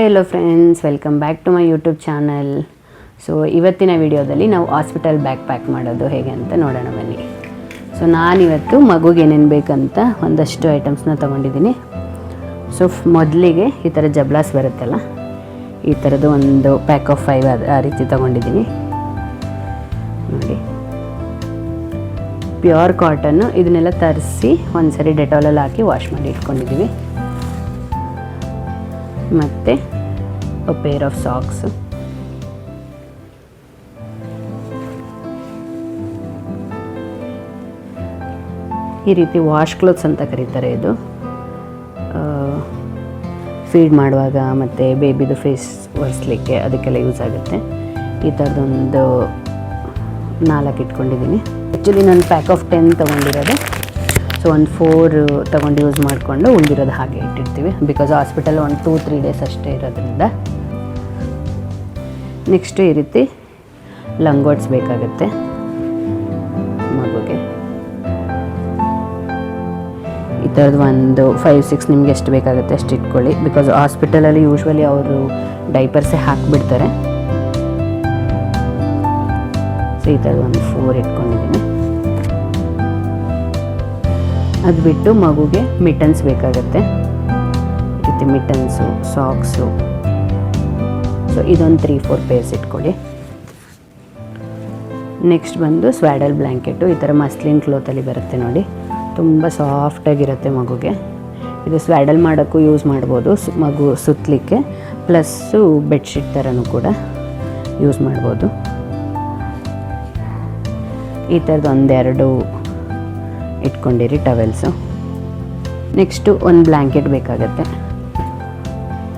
Hi hello friends, welcome back to my YouTube channel. So ಇವತ್ತಿನ ವಿಡಿಯೋದಲ್ಲಿ ನಾವು hospital bag pack ಮಾಡೋದು ಹೇಗೆ ಅಂತ ನೋಡೋಣ ಬನ್ನಿ. ಸೊ ನಾನಿವತ್ತು ಮಗುಗೆ ಏನೇನು ಬೇಕಂತ ಒಂದಷ್ಟು ಐಟಮ್ಸ್ನ ತೊಗೊಂಡಿದ್ದೀನಿ. ಸೊ ಮೊದಲಿಗೆ ಈ ಥರ ಜಬ್ಲಾಸ್ ಬರುತ್ತಲ್ಲ, ಈ ಥರದ್ದು ಒಂದು ಪ್ಯಾಕ್ ಆಫ್ 5 ಆ ರೀತಿ ತೊಗೊಂಡಿದ್ದೀನಿ ನೋಡಿ. ಪ್ಯೂರ್ ಕಾಟನ್ನು ಇದನ್ನೆಲ್ಲ ತರಿಸಿ ಒಂದು ಸರಿ ಡೆಟಾಲಲ್ಲಿ ಹಾಕಿ ವಾಶ್ ಮಾಡಿ ಇಟ್ಕೊಂಡಿದ್ದೀವಿ. ಮತ್ತು ಪೇರ್ ಆಫ್ ಸಾಕ್ಸ್, ಈ ರೀತಿ ವಾಶ್ ಕ್ಲೋತ್ಸ್ ಅಂತ ಕರೀತಾರೆ. ಇದು ಫೀಡ್ ಮಾಡುವಾಗ ಮತ್ತು ಬೇಬಿದು ಫೇಸ್ ಒರೆಸ್ಲಿಕ್ಕೆ ಅದಕ್ಕೆಲ್ಲ ಯೂಸ್ ಆಗುತ್ತೆ. ಈ ಥರದೊಂದು 4 ಇಟ್ಕೊಂಡಿದ್ದೀನಿ. ಆ್ಯಕ್ಚುಲಿ ನಾನು ಪ್ಯಾಕ್ ಆಫ್ 10 ತೊಗೊಂಡಿರೋದು. ಸೊ ಒಂದು 4 ತೊಗೊಂಡು ಯೂಸ್ ಮಾಡಿಕೊಂಡು ಉಳಿದಿರೋದು ಹಾಗೆ ಇಟ್ಟಿರ್ತೀವಿ, ಬಿಕಾಸ್ ಹಾಸ್ಪಿಟಲ್ ಒಂದು 2-3 ಡೇಸ್ ಅಷ್ಟೇ ಇರೋದ್ರಿಂದ. ನೆಕ್ಸ್ಟು ಈ ರೀತಿ ಲಂಗೋಟ್ಸ್ ಬೇಕಾಗುತ್ತೆ ಮಗುಗೆ. ಈ ಥರದ್ದು ಒಂದು 5-6 ನಿಮಗೆ ಎಷ್ಟು ಬೇಕಾಗುತ್ತೆ ಅಷ್ಟು ಇಟ್ಕೊಳ್ಳಿ, ಬಿಕಾಸ್ ಹಾಸ್ಪಿಟಲಲ್ಲಿ ಯೂಶ್ವಲಿ ಅವರು ಡೈಪರ್ಸೇ ಹಾಕಿಬಿಡ್ತಾರೆ. ಸೊ ಈ ಥರದ್ದು ಒಂದು 4 ಇಟ್ಕೊಂಡಿದ್ದೀನಿ. ಅದು ಬಿಟ್ಟು ಮಗುಗೆ ಮಿಟನ್ಸ್ ಬೇಕಾಗುತ್ತೆ, ಈ ರೀತಿ ಮಿಟನ್ಸು, ಸಾಕ್ಸು. ಸೊ ಇದೊಂದು 3-4 ಪೇರ್ಸ್ ಇಟ್ಕೊಳ್ಳಿ. ನೆಕ್ಸ್ಟ್ ಬಂದು ಸ್ವ್ಯಾಡಲ್ ಬ್ಲ್ಯಾಂಕೆಟು, ಈ ಥರ ಮಸ್ಲಿನ್ ಕ್ಲೋತಲ್ಲಿ ಬರುತ್ತೆ ನೋಡಿ, ತುಂಬ ಸಾಫ್ಟಾಗಿರುತ್ತೆ ಮಗುಗೆ. ಇದು ಸ್ವ್ಯಾಡಲ್ ಮಾಡೋಕ್ಕೂ ಯೂಸ್ ಮಾಡ್ಬೋದು, ಮಗು ಸುತ್ತಲಿಕ್ಕೆ, ಪ್ಲಸ್ಸು ಬೆಡ್ಶೀಟ್ ಥರನೂ ಕೂಡ ಯೂಸ್ ಮಾಡ್ಬೋದು. ಈ ಥರದ್ದು 1-2 ಇಟ್ಕೊಂಡಿರಿ ಟವೆಲ್ಸು. ನೆಕ್ಸ್ಟು ಒಂದು ಬ್ಲ್ಯಾಂಕೆಟ್ ಬೇಕಾಗತ್ತೆ,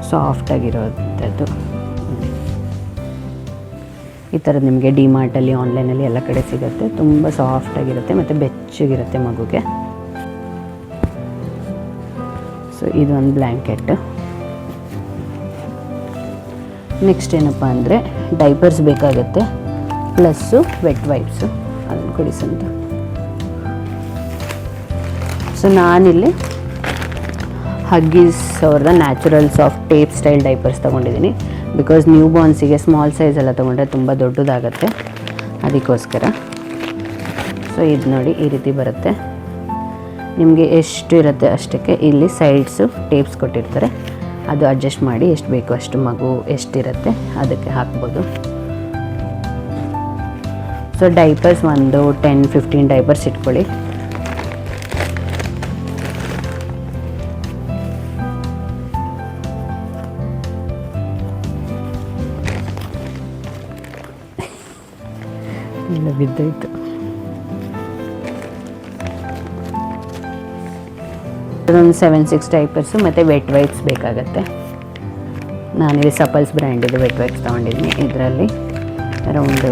ಸಾಫ್ಟಾಗಿರೋಂಥದ್ದು. ಈ ಥರದ್ದು ನಿಮಗೆ ಡಿಮಾರ್ಟಲ್ಲಿ, ಆನ್ಲೈನಲ್ಲಿ ಎಲ್ಲ ಕಡೆ ಸಿಗುತ್ತೆ. ತುಂಬ ಸಾಫ್ಟಾಗಿರುತ್ತೆ ಮತ್ತು ಬೆಚ್ಚಗಿರುತ್ತೆ ಮಗುಗೆ. ಸೊ ಇದೊಂದು ಬ್ಲ್ಯಾಂಕೆಟ್. ನೆಕ್ಸ್ಟ್ ಏನಪ್ಪ ಅಂದರೆ ಡೈಪರ್ಸ್ ಬೇಕಾಗುತ್ತೆ, ಪ್ಲಸ್ಸು ವೆಟ್ ವೈಪ್ಸು, ಅದನ್ನು ಕೊಡಿಸಂತ. ಸೊ ನಾನಿಲ್ಲಿ ಹಗ್ಗೀಸ್ ಅವ್ರದ್ದು natural soft tape style diapers ತೊಗೊಂಡಿದ್ದೀನಿ, ಬಿಕಾಸ್ ನ್ಯೂ ಬಾರ್ನ್ಸಿಗೆ ಸ್ಮಾಲ್ ಸೈಜ್ ಎಲ್ಲ ತೊಗೊಂಡ್ರೆ ತುಂಬ ದೊಡ್ಡದಾಗತ್ತೆ, ಅದಕ್ಕೋಸ್ಕರ. ಸೊ ಇದು ನೋಡಿ ಈ ರೀತಿ ಬರುತ್ತೆ. ನಿಮಗೆ ಎಷ್ಟು ಇರುತ್ತೆ ಅಷ್ಟಕ್ಕೆ ಇಲ್ಲಿ ಸೈಡ್ಸು ಟೇಪ್ಸ್ ಕೊಟ್ಟಿರ್ತಾರೆ, ಅದು ಅಡ್ಜಸ್ಟ್ ಮಾಡಿ ಎಷ್ಟು ಬೇಕು ಅಷ್ಟು ಮಗು ಎಷ್ಟಿರುತ್ತೆ ಅದಕ್ಕೆ ಹಾಕ್ಬೋದು. ಸೊ ಡೈಪರ್ಸ್ ಒಂದು 10-15 ಡೈಪರ್ಸ್ ಇಟ್ಕೊಳ್ಳಿ. ಇಲ್ಲ ಬಿದ್ದಾಯಿತು. ಅದೊಂದು 7-6 ಡೈಪರ್ಸು ಮತ್ತು ವೆಟ್ ವೈಪ್ಸ್ ಬೇಕಾಗತ್ತೆ. ನಾನಿಲ್ಲಿ ಸಪಲ್ಸ್ ಬ್ರ್ಯಾಂಡಿದ್ದು ವೆಟ್ ವೈಪ್ಸ್ ತೊಗೊಂಡಿದ್ದೀನಿ. ಇದರಲ್ಲಿ ಅರೌಂಡು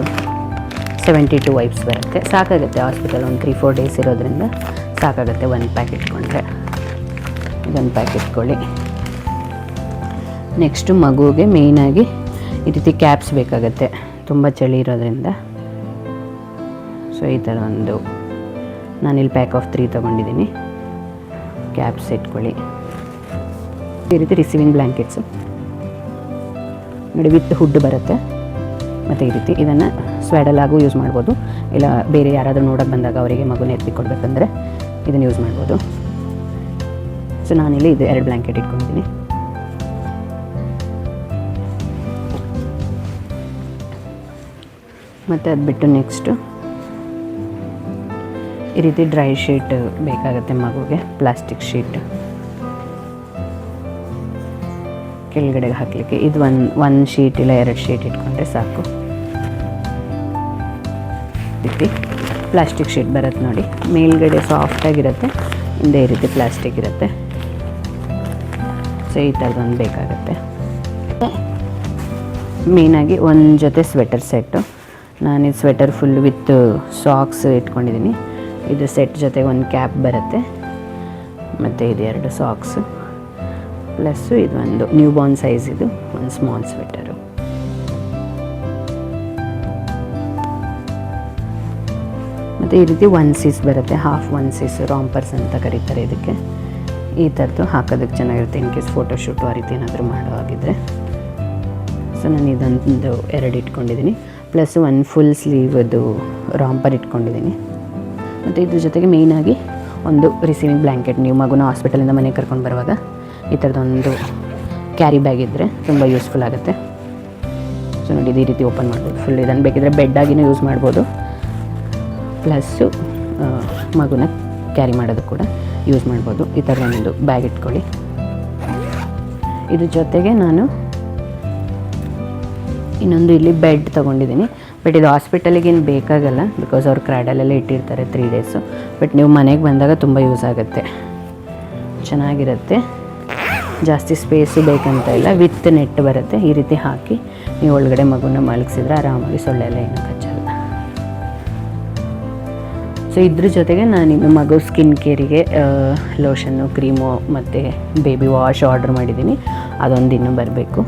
72 ವೈಪ್ಸ್ ಬರುತ್ತೆ, ಸಾಕಾಗುತ್ತೆ. ಹಾಸ್ಪಿಟಲ್ ಒಂದು 3-4 ಡೇಸ್ ಇರೋದ್ರಿಂದ ಸಾಕಾಗುತ್ತೆ. ಒಂದು ಪ್ಯಾಕ್ ಇಟ್ಕೊಂಡ್ರೆ ಇದೊಂದು ಪ್ಯಾಕ್ ಇಟ್ಕೊಳ್ಳಿ. ನೆಕ್ಸ್ಟು ಮಗುವಿಗೆ ಮೇಯ್ನಾಗಿ ಈ ರೀತಿ ಕ್ಯಾಪ್ಸ್ ಬೇಕಾಗತ್ತೆ, ತುಂಬ ಚಳಿ ಇರೋದ್ರಿಂದ. ಸೊ ಈ ಥರ ಒಂದು ನಾನಿಲ್ಲಿ ಪ್ಯಾಕ್ ಆಫ್ 3 ತೊಗೊಂಡಿದ್ದೀನಿ. ಕ್ಯಾಪ್ಸ್ ಇಟ್ಕೊಳ್ಳಿ. ಈ ರೀತಿ ರಿಸೀವಿಂಗ್ ಬ್ಲ್ಯಾಂಕೆಟ್ಸು ನೋಡಿ, ವಿತ್ ಹುಡ್ ಬರುತ್ತೆ. ಮತ್ತು ಈ ರೀತಿ ಇದನ್ನು ಸ್ವ್ಯಾಡಲ್ ಆಗು ಯೂಸ್ ಮಾಡ್ಬೋದು, ಇಲ್ಲ ಬೇರೆ ಯಾರಾದರೂ ನೋಡೋಕ್ಕೆ ಬಂದಾಗ ಅವರಿಗೆ ಮಗುನ ಎತ್ತಿ ಕೊಡಬೇಕಂದ್ರೆ ಇದನ್ನು ಯೂಸ್ ಮಾಡ್ಬೋದು. ಸೊ ನಾನಿಲ್ಲಿ ಇದು 2 ಬ್ಲ್ಯಾಂಕೆಟ್ ಇಟ್ಕೊಂಡಿದ್ದೀನಿ. ಮತ್ತು ಅದು ಬಿಟ್ಟು ನೆಕ್ಸ್ಟು ಈ ರೀತಿ ಡ್ರೈ ಶೀಟ್ ಬೇಕಾಗುತ್ತೆ ಮಗುಗೆ, ಪ್ಲಾಸ್ಟಿಕ್ ಶೀಟ್ ಕೆಳಗಡೆಗೆ ಹಾಕಲಿಕ್ಕೆ. ಇದು ಒಂದು ಶೀಟ್ ಇಲ್ಲ 2 ಶೀಟ್ ಇಟ್ಕೊಂಡ್ರೆ ಸಾಕು. ರೀತಿ ಪ್ಲಾಸ್ಟಿಕ್ ಶೀಟ್ ಬರುತ್ತೆ ನೋಡಿ, ಮೇಲ್ಗಡೆ ಸಾಫ್ಟಾಗಿರುತ್ತೆ, ಹಿಂದೆ ಈ ರೀತಿ ಪ್ಲಾಸ್ಟಿಕ್ ಇರುತ್ತೆ. ಸೊ ಈ ಥರದೊಂದು ಬೇಕಾಗುತ್ತೆ. ಮೇಯ್ನಾಗಿ ಒಂದು ಜೊತೆ ಸ್ವೆಟರ್ ಸೆಟ್ಟು, ನಾನಿದು ಸ್ವೆಟರ್ ಫುಲ್ ವಿತ್ ಸಾಕ್ಸ್ ಇಟ್ಕೊಂಡಿದ್ದೀನಿ. ಇದು ಸೆಟ್ ಜೊತೆಗೆ ಒಂದು ಕ್ಯಾಪ್ ಬರುತ್ತೆ, ಮತ್ತು ಇದು 2 ಸಾಕ್ಸು, ಪ್ಲಸ್ಸು ಇದೊಂದು ನ್ಯೂ ಬಾರ್ನ್ ಸೈಜ್, ಇದು ಒಂದು ಸ್ಮಾಲ್ ಸ್ವೆಟರು. ಮತ್ತು ಈ ರೀತಿ 1 ಸೀಸ್ ಬರುತ್ತೆ, ಹಾಫ್ 1 ಸೀಸ್ ರಾಂಪರ್ಸ್ ಅಂತ ಕರೀತಾರೆ ಇದಕ್ಕೆ. ಈ ಥರದ್ದು ಹಾಕೋದಕ್ಕೆ ಚೆನ್ನಾಗಿರುತ್ತೆ ಇನ್ ಕೇಸ್ ಫೋಟೋಶೂಟು ಆ ರೀತಿ ಏನಾದರೂ ಮಾಡೋ ಹಾಗಿದ್ರೆ. ಸೊ ನಾನು ಇದೊಂದು 2 ಇಟ್ಕೊಂಡಿದ್ದೀನಿ, ಪ್ಲಸ್ ಒಂದು ಫುಲ್ ಸ್ಲೀವದು ರಾಂಪರ್ ಇಟ್ಕೊಂಡಿದ್ದೀನಿ. ಮತ್ತು ಇದ್ರ ಜೊತೆಗೆ ಮೇಯ್ನಾಗಿ ಒಂದು ರಿಸೀವಿಂಗ್ ಬ್ಲ್ಯಾಂಕೆಟ್. ನೀವು ಮಗುನ ಹಾಸ್ಪಿಟಲಿಂದ ಮನೆಗೆ ಕರ್ಕೊಂಡು ಬರುವಾಗ ಈ ಥರದೊಂದು ಕ್ಯಾರಿ ಬ್ಯಾಗ್ ಇದ್ದರೆ ತುಂಬ ಯೂಸ್ಫುಲ್ ಆಗುತ್ತೆ. ಸೊ ನೋಡಿ, ಈ ರೀತಿ ಓಪನ್ ಮಾಡ್ಬೋದು. ಫುಲ್ ಇದನ್ನು ಬೇಕಿದ್ರೆ ಬೆಡ್ಡಾಗಿನೂ ಯೂಸ್ ಮಾಡ್ಬೋದು, ಪ್ಲಸ್ಸು ಮಗುನ ಕ್ಯಾರಿ ಮಾಡೋದು ಕೂಡ ಯೂಸ್ ಮಾಡ್ಬೋದು. ಈ ಥರ ಒಂದು ಬ್ಯಾಗ್ ಇಟ್ಕೊಳ್ಳಿ. ಇದ್ರ ಜೊತೆಗೆ ನಾನು ಇನ್ನೊಂದು ಇಲ್ಲಿ ಬೆಡ್ ತೊಗೊಂಡಿದ್ದೀನಿ. ಬಟ್ ಇದು ಹಾಸ್ಪಿಟಲಿಗೇನು ಬೇಕಾಗಲ್ಲ, ಬಿಕಾಸ್ ಅವ್ರು ಕ್ರ್ಯಾಡಲೆಲ್ಲ ಇಟ್ಟಿರ್ತಾರೆ 3 ಡೇಸು. ಬಟ್ ನೀವು ಮನೆಗೆ ಬಂದಾಗ ತುಂಬ ಯೂಸ್ ಆಗುತ್ತೆ, ಚೆನ್ನಾಗಿರುತ್ತೆ. ಜಾಸ್ತಿ ಸ್ಪೇಸು ಬೇಕಂತ ಇಲ್ಲ, ವಿತ್ ನೆಟ್ ಬರುತ್ತೆ. ಈ ರೀತಿ ಹಾಕಿ ನೀವು ಒಳಗಡೆ ಮಗುನ ಮಲಗಿಸಿದ್ರೆ ಆರಾಮಾಗಿ ಸೊಳ್ಳೆ ಎಲ್ಲ ಏನೂ ಕಚ್ಚಲ್ಲ. ಸೊ ಇದ್ರ ಜೊತೆಗೆ ನಾನಿನ್ನು ಮಗು ಸ್ಕಿನ್ ಕೇರಿಗೆ ಲೋಷನ್ನು, ಕ್ರೀಮು ಮತ್ತು ಬೇಬಿ ವಾಶ್ ಆರ್ಡ್ರ್ ಮಾಡಿದ್ದೀನಿ. ಅದೊಂದು ಇನ್ನೂ ಬರಬೇಕು.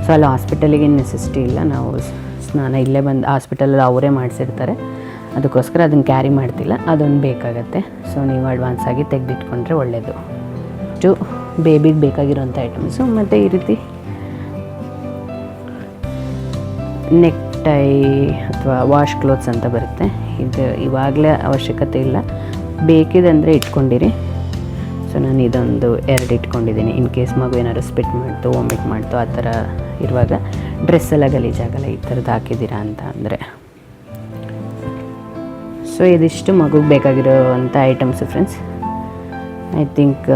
ಸೊ ಅಲ್ಲಿ ಹಾಸ್ಪಿಟಲಿಗೇನು ನೆಸೆಸಿಟಿ ಇಲ್ಲ, ನಾವು ಸ್ನಾನ ಇಲ್ಲೇ ಬಂದು ಹಾಸ್ಪಿಟಲಲ್ಲಿ ಅವರೇ ಮಾಡಿಸಿರ್ತಾರೆ, ಅದಕ್ಕೋಸ್ಕರ ಅದನ್ನು ಕ್ಯಾರಿ ಮಾಡ್ತಿಲ್ಲ. ಅದೊಂದು ಬೇಕಾಗತ್ತೆ. ಸೊ ನೀವು ಅಡ್ವಾನ್ಸಾಗಿ ತೆಗೆದಿಟ್ಕೊಂಡ್ರೆ ಒಳ್ಳೆಯದು. ಇಷ್ಟು ಬೇಬಿಗೆ ಬೇಕಾಗಿರೋಂಥ ಐಟಮ್ಸು. ಮತ್ತು ಈ ರೀತಿ ನೆಕ್ ಟೈ ಅಥವಾ ವಾಶ್ ಕ್ಲೋತ್ಸ್ ಅಂತ ಬರುತ್ತೆ. ಇದು ಇವಾಗಲೇ ಅವಶ್ಯಕತೆ ಇಲ್ಲ, ಬೇಕಿದಂದರೆ ಇಟ್ಕೊಂಡಿರಿ. ಸೊ ನಾನು ಇದೊಂದು 2 ಇಟ್ಕೊಂಡಿದ್ದೀನಿ. ಇನ್ ಕೇಸ್ ಮಗು ಏನಾದ್ರು ಸ್ಪಿಟ್ ಮಾಡ್ತು, ವಾಮಿಟ್ ಮಾಡ್ತು, ಆ ಥರ ಇರುವಾಗ ಡ್ರೆಸ್ಸೆಲ್ಲ ಗಲೀಜಾಗಲ್ಲ ಈ ಥರದ್ದು ಹಾಕಿದ್ದೀರಾ ಅಂತ ಅಂದರೆ. ಸೊ ಇದಿಷ್ಟು ಮಗುಗೆ ಬೇಕಾಗಿರೋವಂಥ ಐಟಮ್ಸು ಫ್ರೆಂಡ್ಸ್. ಐ ಥಿಂಕ್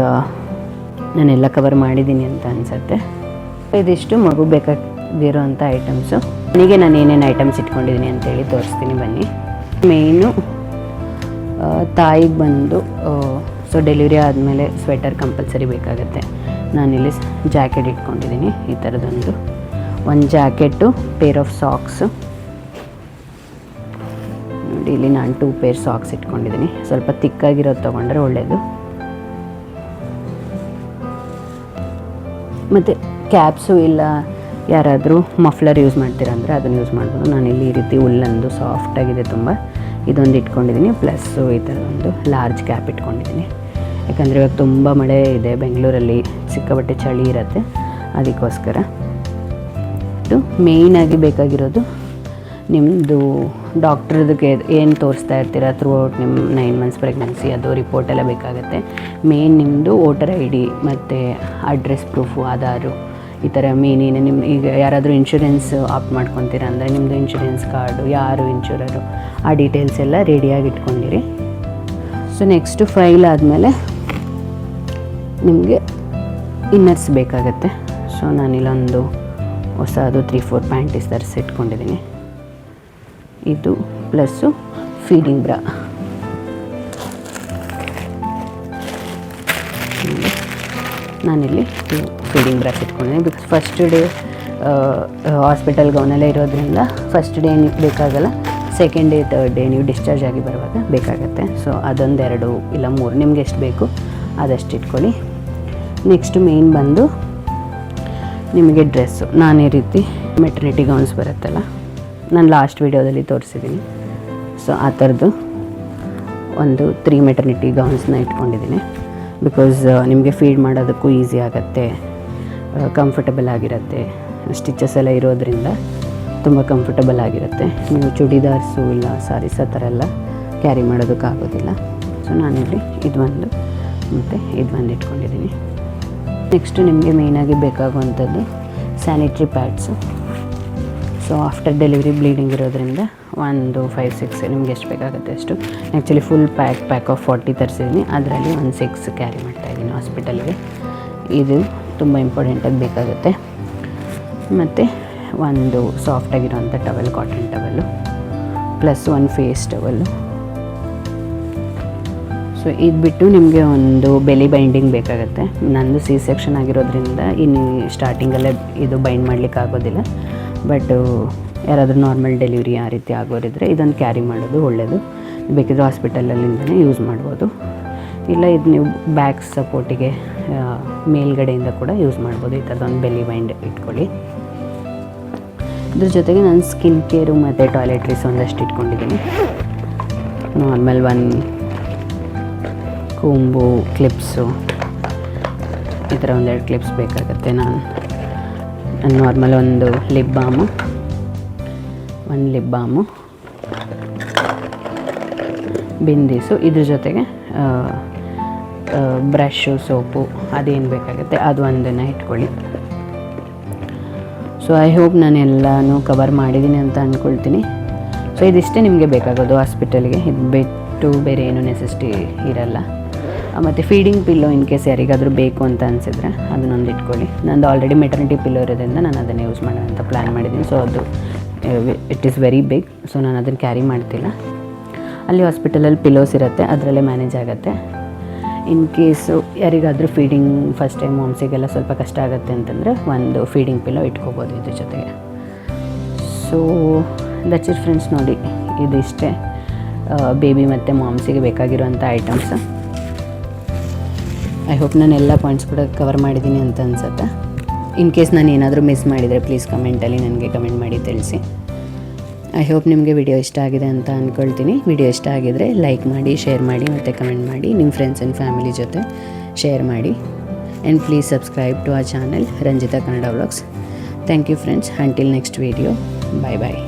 ನಾನೆಲ್ಲ ಕವರ್ ಮಾಡಿದ್ದೀನಿ ಅಂತ ಅನಿಸುತ್ತೆ. ಇದಿಷ್ಟು ಮಗುಗೆ ಬೇಕಾಗಿರೋವಂಥ ಐಟಮ್ಸು. ನನಗೆ ನಾನು ಏನೇನು ಐಟಮ್ಸ್ ಇಟ್ಕೊಂಡಿದ್ದೀನಿ ಅಂತೇಳಿ ತೋರಿಸ್ತೀನಿ ಬನ್ನಿ. ಮೇಯ್ನು ತಾಯಿಗೆ ಬಂದು ಸೊ ಡೆಲಿವರಿ ಆದಮೇಲೆ ಸ್ವೆಟರ್ ಕಂಪಲ್ಸರಿ ಬೇಕಾಗುತ್ತೆ. ನಾನಿಲ್ಲಿ ಜಾಕೆಟ್ ಇಟ್ಕೊಂಡಿದ್ದೀನಿ, ಈ ಥರದೊಂದು ಜಾಕೆಟು, ಪೇರ್ ಆಫ್ ಸಾಕ್ಸು. ನೋಡಿ ಇಲ್ಲಿ ನಾನು 2 ಪೇರ್ ಸಾಕ್ಸ್ ಇಟ್ಕೊಂಡಿದ್ದೀನಿ. ಸ್ವಲ್ಪ ತಿಕ್ಕಾಗಿರೋದು ತೊಗೊಂಡ್ರೆ ಒಳ್ಳೆಯದು. ಮತ್ತು ಕ್ಯಾಪ್ಸು ಇಲ್ಲ ಯಾರಾದರೂ ಮಫ್ಲರ್ ಯೂಸ್ ಮಾಡ್ತೀರಾ ಅಂದರೆ ಅದನ್ನು ಯೂಸ್ ಮಾಡ್ಬೋದು. ನಾನಿಲ್ಲಿ ಈ ರೀತಿ ಉಲ್ಲಂದು ಸಾಫ್ಟಾಗಿದೆ ತುಂಬ, ಇದೊಂದು ಇಟ್ಕೊಂಡಿದ್ದೀನಿ. ಪ್ಲಸ್ಸು ಈ ಥರದೊಂದು ಲಾರ್ಜ್ ಕ್ಯಾಪ್ ಇಟ್ಕೊಂಡಿದ್ದೀನಿ. ಯಾಕಂದರೆ ಇವಾಗ ತುಂಬ ಮಳೆ ಇದೆ ಬೆಂಗಳೂರಲ್ಲಿ, ಸಿಕ್ಕಾಪಟ್ಟೆ ಚಳಿ ಇರುತ್ತೆ, ಅದಕ್ಕೋಸ್ಕರ. ಇದು ಮೇಯ್ನಾಗಿ ಬೇಕಾಗಿರೋದು ನಿಮ್ಮದು ಡಾಕ್ಟ್ರದಕ್ಕೆ ಏನು ತೋರಿಸ್ತಾ ಇರ್ತೀರ ಥ್ರೂ ಔಟ್ ನಿಮ್ಮ 9 ಮಂತ್ಸ್ ಪ್ರೆಗ್ನೆನ್ಸಿ, ಅದು ರಿಪೋರ್ಟ್ ಎಲ್ಲ ಬೇಕಾಗುತ್ತೆ. ಮೇಯ್ನ್ ನಿಮ್ಮದು ವೋಟರ್ ID ಮತ್ತು ಅಡ್ರೆಸ್ ಪ್ರೂಫು, ಆಧಾರು, ಈ ಥರ ಮೇನೇನು ನಿಮ್ಮ ಈಗ ಯಾರಾದರೂ ಇನ್ಶೂರೆನ್ಸ್ ಆಪ್ಟ್ ಮಾಡ್ಕೊತೀರ ಅಂದರೆ ನಿಮ್ಮದು ಇನ್ಶೂರೆನ್ಸ್ ಕಾರ್ಡು, ಯಾರು ಇನ್ಶೂರರು, ಆ ಡೀಟೇಲ್ಸ್ ಎಲ್ಲ ರೆಡಿಯಾಗಿ ಇಟ್ಕೊಂಡಿರಿ. ಸೊ ನೆಕ್ಸ್ಟು ಫೈಲ್ ಆದಮೇಲೆ ನಿಮಗೆ ಇನ್ನರ್ಸ್ ಬೇಕಾಗತ್ತೆ. ಸೊ ನಾನಿಲ್ಲೊಂದು ಹೊಸದು 3-4 ಪ್ಯಾಂಟೀಸ್ ತರಿಸಿಟ್ಕೊಂಡಿದ್ದೀನಿ. ಇದು ಪ್ಲಸ್ಸು ಫೀಡಿಂಗ್ ಬ್ರಾ. ನಾನಿಲ್ಲಿ ಫೀಡಿಂಗ್ ಬ್ರಾಸ್ ಇಟ್ಕೊಂಡಿದ್ದೀನಿ. ಬಿಕಾಸ್ ಫಸ್ಟ್ ಡೇ ಹಾಸ್ಪಿಟಲ್ ಗೌನಲ್ಲೇ ಇರೋದ್ರಿಂದ ಫಸ್ಟ್ ಡೇ ಏನಕ್ಕೆ ಬೇಕಾಗಲ್ಲ, ಸೆಕೆಂಡ್ ಡೇ 3rd ಡೇ ನೀವು ಡಿಸ್ಚಾರ್ಜ್ ಆಗಿ ಬರುವಾಗ ಬೇಕಾಗತ್ತೆ. ಸೊ ಅದೊಂದು 2 ಇಲ್ಲ 3 ನಿಮ್ಗೆ ಎಷ್ಟು ಬೇಕು ಅದಷ್ಟು ಇಟ್ಕೊಳ್ಳಿ. ನೆಕ್ಸ್ಟು ಮೇಯ್ನ್ ಬಂದು ನಿಮಗೆ ಡ್ರೆಸ್ಸು. ನಾನು ಈ ರೀತಿ ಮೆಟರ್ನಿಟಿ ಗೌನ್ಸ್ ಬರುತ್ತಲ್ಲ, ನಾನು ಲಾಸ್ಟ್ ವೀಡಿಯೋದಲ್ಲಿ ತೋರಿಸಿದ್ದೀನಿ. ಸೊ ಆ ಥರದ್ದು ಒಂದು 3 ಮೆಟರ್ನಿಟಿ ಗೌನ್ಸ್ನ ಇಟ್ಕೊಂಡಿದ್ದೀನಿ. ಬಿಕಾಸ್ ನಿಮಗೆ ಫೀಡ್ ಮಾಡೋದಕ್ಕೂ ಈಸಿ ಆಗುತ್ತೆ, ಕಂಫರ್ಟಬಲ್ ಆಗಿರುತ್ತೆ. ಸ್ಟಿಚಸ್ ಎಲ್ಲ ಇರೋದ್ರಿಂದ ತುಂಬ ಕಂಫರ್ಟಬಲ್ ಆಗಿರುತ್ತೆ. ನೀವು ಚೂಡಿದಾರ್ಸು ಇಲ್ಲ ಸಾರೀಸ್ ಆ ಥರ ಎಲ್ಲ ಕ್ಯಾರಿ ಮಾಡೋದಕ್ಕಾಗೋದಿಲ್ಲ. ಸೊ ನಾನಿಲ್ಲಿ ಇದೊಂದು ಮತ್ತು ಇದೊಂದು ಇಟ್ಕೊಂಡಿದ್ದೀನಿ. ನೆಕ್ಸ್ಟು ನಿಮಗೆ ಮೇಯ್ನಾಗಿ ಬೇಕಾಗುವಂಥದ್ದು sanitary pads. So after delivery bleeding ಇರೋದ್ರಿಂದ ಒಂದು 5-6 ನಿಮ್ಗೆ ಎಷ್ಟು ಬೇಕಾಗುತ್ತೆ ಅಷ್ಟು. ಆ್ಯಕ್ಚುಲಿ ಫುಲ್ ಪ್ಯಾಕ್ ಆಫ್ 40 ತರಿಸಿದ್ದೀನಿ, ಅದರಲ್ಲಿ ಒಂದು 6 ಕ್ಯಾರಿ ಮಾಡ್ತಾಯಿದ್ದೀನಿ ಹಾಸ್ಪಿಟಲ್ಗೆ. ಇದು ತುಂಬ ಇಂಪಾರ್ಟೆಂಟಾಗಿ ಬೇಕಾಗುತ್ತೆ. ಮತ್ತು ಒಂದು ಸಾಫ್ಟಾಗಿರೋಂಥ ಟವೆಲ್, ಕಾಟನ್ ಟವೆಲ್ಲು, ಪ್ಲಸ್ ಒಂದು ಫೇಸ್ ಟವೆಲ್ಲು. ಸೊ ಇದು ಬಿಟ್ಟು ನಿಮಗೆ ಒಂದು ಬೆಲಿ ಬೈಂಡಿಂಗ್ ಬೇಕಾಗುತ್ತೆ. ನಂದು C-ಸೆಕ್ಷನ್ ಆಗಿರೋದ್ರಿಂದ ಇನ್ನು ಸ್ಟಾರ್ಟಿಂಗಲ್ಲೇ ಇದು ಬೈಂಡ್ ಮಾಡಲಿಕ್ಕೆ ಆಗೋದಿಲ್ಲ. ಬಟ್ ಯಾರಾದರೂ ನಾರ್ಮಲ್ ಡೆಲಿವರಿ ಆ ರೀತಿ ಆಗೋರಿದ್ರೆ ಇದನ್ನು ಕ್ಯಾರಿ ಮಾಡೋದು ಒಳ್ಳೆಯದು. ಬೇಕಿದ್ರೆ ಹಾಸ್ಪಿಟಲಲ್ಲಿಂದನೇ ಯೂಸ್ ಮಾಡ್ಬೋದು, ಇಲ್ಲ ಇದು ನೀವು ಬ್ಯಾಕ್ ಸಪೋರ್ಟಿಗೆ ಮೇಲ್ಗಡೆಯಿಂದ ಕೂಡ ಯೂಸ್ ಮಾಡ್ಬೋದು. ಈ ಥರದೊಂದು ಬೆಲಿ ಬೈಂಡ್ ಇಟ್ಕೊಳ್ಳಿ. ಇದ್ರ ಜೊತೆಗೆ ನಾನು ಸ್ಕಿನ್ ಕೇರು ಮತ್ತು ಟಾಯ್ಲೆಟ್ರೀಸ್ ಒಂದಷ್ಟು ಇಟ್ಕೊಂಡಿದ್ದೀನಿ. ನಾರ್ಮಲ್ ಒಂದು ಕೂಂಬು, ಕ್ಲಿಪ್ಸು, ಈ ಥರ ಒಂದೆರಡು ಕ್ಲಿಪ್ಸ್ ಬೇಕಾಗುತ್ತೆ. ನಾನು ನಾರ್ಮಲ್ ಒಂದು ಲಿಪ್ ಬಾಮು, ಬಿಂದೀಸು, ಇದ್ರ ಜೊತೆಗೆ ಬ್ರಷು, ಸೋಪು ಅದೇನು ಬೇಕಾಗುತ್ತೆ ಅದು ಒಂದನ್ನು ಇಟ್ಕೊಳ್ಳಿ. ಸೊ ಐ ಹೋಪ್ ನಾನು ಎಲ್ಲನೂ ಕವರ್ ಮಾಡಿದ್ದೀನಿ ಅಂತ ಅಂದ್ಕೊಳ್ತೀನಿ. ಸೊ ಇದಿಷ್ಟೇ ನಿಮಗೆ ಬೇಕಾಗೋದು ಹಾಸ್ಪಿಟಲ್ಗೆ, ಇದು ಬಿಟ್ಟು ಬೇರೆ ಏನು ನೆಸೆಸಿಟಿ ಇರಲ್ಲ. ಮತ್ತು ಫೀಡಿಂಗ್ ಪಿಲ್ಲೋ ಇನ್ ಕೇಸ್ ಯಾರಿಗಾದರೂ ಬೇಕು ಅಂತ ಅನಿಸಿದ್ರೆ ಅದನ್ನೊಂದು ಇಟ್ಕೊಳ್ಳಿ. ನಂದು ಆಲ್ರೆಡಿ ಮೆಟರ್ನಿಟಿ ಪಿಲ್ಲೋ ಇರೋದ್ರಿಂದ ನಾನು ಅದನ್ನು ಯೂಸ್ ಮಾಡೋಣ ಅಂತ ಪ್ಲ್ಯಾನ್ ಮಾಡಿದ್ದೀನಿ. ಸೊ ಅದು it is very big, so ನಾನು ಅದನ್ನು ಕ್ಯಾರಿ ಮಾಡ್ತಿಲ್ಲ. ಅಲ್ಲಿ ಹಾಸ್ಪಿಟಲಲ್ಲಿ ಪಿಲ್ಲೋಸ್ ಇರುತ್ತೆ, ಅದರಲ್ಲೇ ಮ್ಯಾನೇಜ್ ಆಗುತ್ತೆ. ಇನ್ ಕೇಸು ಯಾರಿಗಾದರೂ ಫೀಡಿಂಗ್ ಫಸ್ಟ್ ಟೈಮ್ ಮಾಮ್ಸಿಗೆಲ್ಲ ಸ್ವಲ್ಪ ಕಷ್ಟ ಆಗುತ್ತೆ ಅಂತಂದರೆ ಒಂದು ಫೀಡಿಂಗ್ ಪಿಲ್ಲೋ ಇಟ್ಕೋಬೋದು ಇದ್ರ ಜೊತೆಗೆ. So that's it friends. ನೋಡಿ ಇದಿಷ್ಟೇ ಬೇಬಿ ಮತ್ತು ಮಾಮ್ಸಿಗೆ ಬೇಕಾಗಿರುವಂಥ ಐಟಮ್ಸ್. ಐ ಹೋಪ್ ನಾನು ಎಲ್ಲ ಪಾಯಿಂಟ್ಸ್ ಕೂಡ ಕವರ್ ಮಾಡಿದ್ದೀನಿ ಅಂತ ಅನಿಸುತ್ತೆ. ಇನ್ ಕೇಸ್ ನಾನು ಏನಾದರೂ ಮಿಸ್ ಮಾಡಿದರೆ ಪ್ಲೀಸ್ ಕಮೆಂಟಲ್ಲಿ ನನಗೆ ಕಮೆಂಟ್ ಮಾಡಿ ತಿಳಿಸಿ. ಐ ಹೋಪ್ ನಿಮಗೆ ವಿಡಿಯೋ ಇಷ್ಟ ಆಗಿದೆ ಅಂತ ಅಂದ್ಕೊಳ್ತೀನಿ. ವಿಡಿಯೋ ಇಷ್ಟ ಆಗಿದರೆ ಲೈಕ್ ಮಾಡಿ, ಶೇರ್ ಮಾಡಿ ಮತ್ತು ಕಮೆಂಟ್ ಮಾಡಿ. ನಿಮ್ಮ ಫ್ರೆಂಡ್ಸ್ ಆ್ಯಂಡ್ ಫ್ಯಾಮಿಲಿ ಜೊತೆ ಶೇರ್ ಮಾಡಿ. And please subscribe to our channel Ranjita Kannada vlogs. Thank you friends. Until next video. Bye bye.